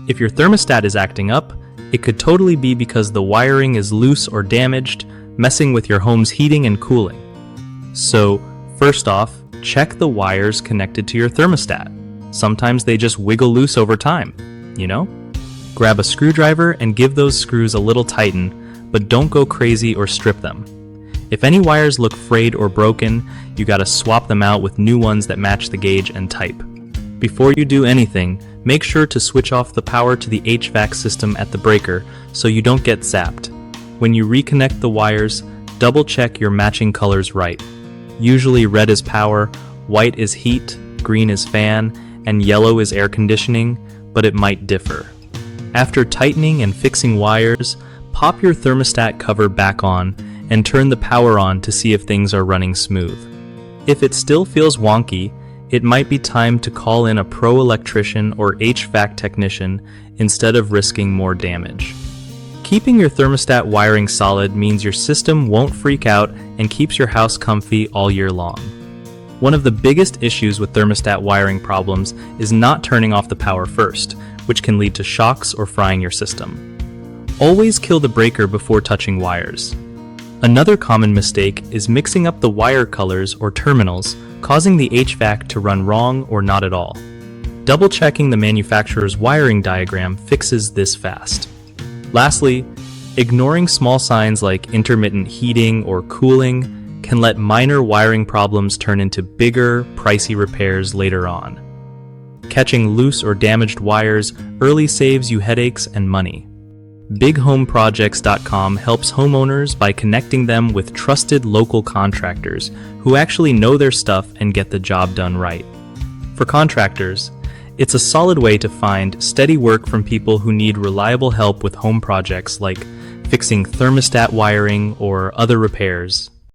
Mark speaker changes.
Speaker 1: If your thermostat is acting up, it could totally be because the wiring is loose or damaged, messing with your home's heating and cooling. So, first off, check the wires connected to your thermostat. Sometimes they just wiggle loose over time, you know? Grab a screwdriver and give those screws a little tighten, but don't go crazy or strip them. If any wires look frayed or broken, you gotta swap them out with new ones that match the gauge and type. Before you do anything, make sure to switch off the power to the HVAC system at the breaker so you don't get zapped. When you reconnect the wires, double check your matching colors right. Usually red is power, white is heat, green is fan, and yellow is air conditioning, but it might differ. After tightening and fixing wires, pop your thermostat cover back on and turn the power on to see if things are running smooth. If it still feels wonky, it might be time to call in a pro electrician or HVAC technician instead of risking more damage. Keeping your thermostat wiring solid means your system won't freak out and keeps your house comfy all year long. One of the biggest issues with thermostat wiring problems is not turning off the power first, which can lead to shocks or frying your system. Always kill the breaker before touching wires. Another common mistake is mixing up the wire colors or terminals, causing the HVAC to run wrong or not at all. Double-checking the manufacturer's wiring diagram fixes this fast. Lastly, ignoring small signs like intermittent heating or cooling can let minor wiring problems turn into bigger, pricey repairs later on. Catching loose or damaged wires early saves you headaches and money. BigHomeProjects.com helps homeowners by connecting them with trusted local contractors who actually know their stuff and get the job done right. For contractors, it's a solid way to find steady work from people who need reliable help with home projects like fixing thermostat wiring or other repairs.